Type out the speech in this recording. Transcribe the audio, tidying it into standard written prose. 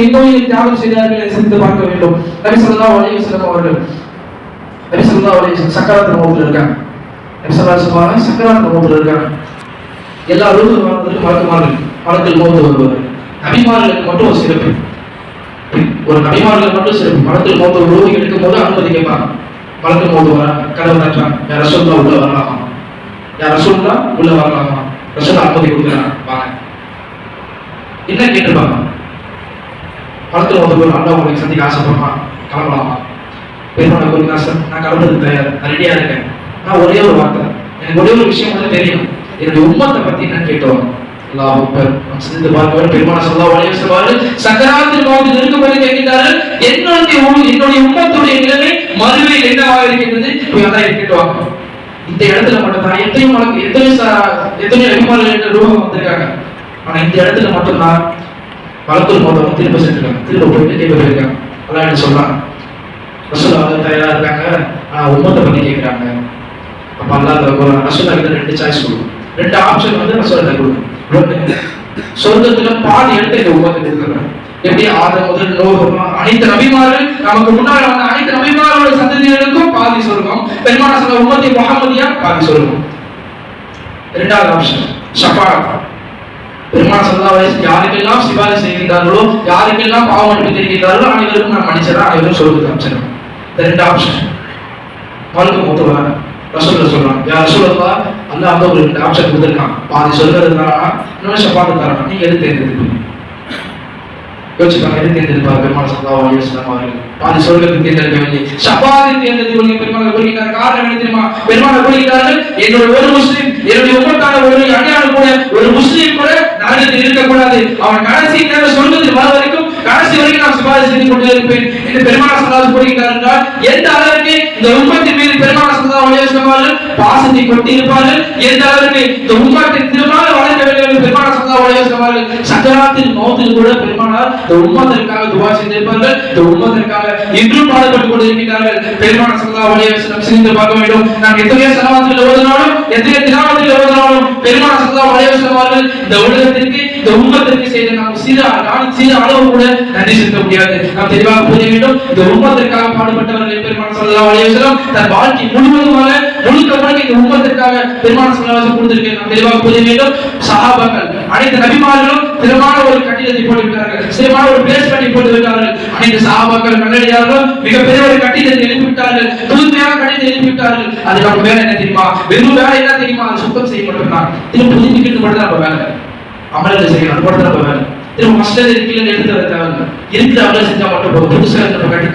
எங்கோயில் தியாகம் செய்தார்கள் என்று சிந்தித்து பார்க்க வேண்டும். நபி ஸல்லல்லாஹு அலைஹி வஸல்லம் அவர்கள் நபி ஸல்லல்லாஹு அலைஹி வஸல்லம் சக்கராத் மௌத்ல இருக்காங்க. நபி ஸல்லல்லாஹு அலைஹி வஸல்லம் சக்கராத் மௌத்ல இருக்காங்க. எல்லா ரூஹும் வாழ்ந்ததுக்கு மலக்குல் மௌத் வருவார். நபிமார்களுக்கு மட்டும் ஒரு சிறப்பு, ஒரு நபிமார்களுக்கு மட்டும் சிறப்பு. மலக்குல் மௌத் ஒரு ரூஹ் எடுக்கும் போது அனுமதி கேட்பாங்க. மலக்குல் மௌத் வர கதவு தட்டுறாங்க. யா ரசூலுல்லாஹ் உள்ள வரலாமா, யா ரசூலுல்லாஹ் உள்ள வரலாமா, ரசூல் அனுமதி கொடுக்குறாங்க வாங்க. என்ன கேட்டிருப்பாங்க? மலக்குல் மௌத் அல்லாஹ் உங்களுக்கு சந்திக்க ஆசைப்படுமா, கிளம்பலாமா? பெருமாள் கோரி நான் கிளம்புறதுக்கு தயார், நான் ரெடியா இருக்கேன். நான் ஒரே ஒரு வார்த்தை, எனக்கு ஒரே ஒரு விஷயம் மட்டும் தெரியும், என்னுடைய உம்மத்தை பத்தி என்னன்னு கேட்டோம். அல்லாஹ் அக்பர். சிந்தித்து பார்க்க பெருமாள் ஸல்லல்லாஹு அலைஹி வஸல்லம் சக்கராத்தில் மௌத் இருக்கும்போது கேட்கிறார்கள், என்னுடைய உம்மத்துடைய நிலைமை மறுமையில் என்னவாக இருக்கின்றது அதான் கேட்டுவாங்க. இந்த இடத்துல மட்டும் தான் எத்தனையோ அபிமானிகள் ரூபம் வந்திருக்காங்க. ஆனா இந்த இடத்துல மட்டும் தான் மலக்குல் மௌத் திரும்ப சென்றிருக்காங்க. திரும்ப போயிட்டு கேட்க போயிருக்காங்க. அல்லாஹ் என்ன சொல்றாங்க, ரசூலுல்லாஹ் தயாரா இருக்காங்க, ஆனா உம்மத்தை பத்தி கேட்கிறாங்க. அப்ப அல்லாஹ் ரசூலுல்லாஹ் கிட்ட ரெண்டு சாய்ஸ் கொடுக்கும், ரெண்டு ஆப்ஷன் வந்து ரசூலுல்லாஹ் கொடுக்கும். சொர்க்கத்துல பாதி இடத்தை இந்த உம்மத்துக்கு கொடுக்குறாங்க. எப்படி ஆதம் முதல் நூஹ் அனைத்து நபிமார்கள் நமக்கு முன்னால் வந்த அனைத்து நபிமார்களோட சந்ததிகளுக்கும் பாதி சொர்க்கம், பெருமானார் ஸல்லல்லாஹு உம்மத்தி முஹம்மதியா பாதி சொர்க்கம். இரண்டாவது ஆப்ஷன் ஷஃபாஅத். பெருமானார் ஸல்லல்லாஹு அலைஹி வஸல்லம் யாருக்கெல்லாம் சிபாரிசு செய்கிறார்களோ, யாருக்கெல்லாம் பாவம் மன்னிப்பு தெரிவிக்கிறார்களோ அனைவருக்கும் நான் மன்னிச்சறேன், அனைவரும் சொர்க்கத்துக்கு அனுப்பிச்சிடுறேன். இந்த ரெண்டு ஆப்ஷன் மலக்குல் மௌத் வர ரசூலுல்லாஹ் சொல்றாங்க, யா ரசூலுல்லாஹ் அல்லாஹ் வந்து ஒரு ரெண்டு ஆப்ஷன் கொடுத்திருக்கான், பாதி சொர்க்கத்துக்கு தரானா, இன்னொரு ஷஃபாஅத் தரானா, நீங்க எது தேர்ந்தெடுப்பீங்க? யோசிப்பாங்க. எது தேர்ந்தெடுப்பார் பெருமாள் ஸல்லல்லாஹு அலைஹி வஸல்லம் அவர்கள்? பாதி சொர்க்கத்தை தேர்ந்தெடுக்க வேண்டிய ஷஃபாஅத்தை தேர்ந்தெடுக்க பெருமாள் கூறுகிறார். காரணம் என்ன தெரியுமா? பெருமாள் கூறுகிறார்கள், என்னுடைய ஒரு முஸ்லிம், என்னுடைய உம்மத்தான ஒரு அடியான் கூட, ஒரு முஸ்லிம் கூட நரகத்தில் இருக்கக்கூடாது. அவன் கடைசி நேரம் சொர்க்கத்தில் வர வரைக்கும், கடைசி வரைக்கும் நான் சிபாரிசு செய்து கொண்டே இருப்பேன் என்று பெருமாள் ஸல்லல்லாஹு கூறுகிறார். என்றால் எந்த அளவிற்கு இந்த உம்மத்தின் மீது பெருமாள் ஸல்லல்லாஹு அலைஹி வஸல்லம் அவர்கள் பாசத்தை கொட்டி இருப்பார்கள், எந்த அளவிற்கு இந்த உம்மத்தை திரும்ப வளர்க்க வேண்டும் என்று பெருமாள் ஸல்லல்லாஹு அலைஹி வஸல்லம் அவர்கள் சக்கராத்தில் மௌத்தில் கூட பெருமானார் இந்த உம்மத்திற்காக துஆ செய்திருப்பார்கள். இந்த உம்மத்திற்காக இன்றும் பாடுபட்டுக் கொண்டிருக்கிறார்கள். பெருமானார் ஸல்லல்லாஹு அலைஹி வஸல்லம் சிந்தித்து பார்க்க வேண்டும். நாம் எத்தகைய ஸலவாத்தில் ஓதினாலும், எத்தகைய திலாவத்தில் ஓதினாலும் பெருமானார் ஸல்லல்லாஹு அலைஹி வஸல்லம் அவர்கள் இந்த உலகத்திற்கு, இந்த உம்மத்திற்கு செய்த நாம் சிறு அளவு கூட நன்றி செலுத்த முடியாது. நாம் தெளிவாக புரிய வேண்டும். இந்த உம்மத்திற்காக பாடுபட்டவர்கள் பெருமானார் ஸல்லல்லாஹு அலைஹி வஸல்லம் தன் வாழ்க்கை முழுவதுமாக முழுக்க இந்த உம்மத்திற்காக பெருமானார் ஸல்லல்லாஹு அலைஹி வஸல்லம் கொடுத்திருக்கிறார். நாம் தெளிவாக புரிய வேண்டும். சஹாபாக்கள் அனைத்து நபிமார்களும் திறமான ஒரு கட்டிடத்தை போட்டுவிட்டார்கள், சிறப்பான ஒரு பேஸ் பண்ணி போட்டு விட்டார்கள். அனைத்து சஹாபாக்கள் நல்லடியார்களும் மிகப்பெரிய ஒரு கட்டிடத்தை எழுப்பிவிட்டார்கள், புதுமையான கட்டிடத்தை எழுப்பிவிட்டார்கள். அதுக்கான வேலை என்ன தெரியுமா? வெறும் வேலை என்ன தெரியுமா? அது சுத்தம் செய்ய மட்டும்தான். திரும்ப புதுப்பிக்கிட்டு மட்டும் தான் நம்ம வேலை, அமலத்தை செய்யணும் மட்டும் தான் நம்ம வேலை. திரும்ப மஸ்டர் இருக்கீங்கன்னு எடுத்து தேவை, இருக்கிற அமலை செஞ்சா மட்டும் போதும். புதுசாக நம்ம கட்டி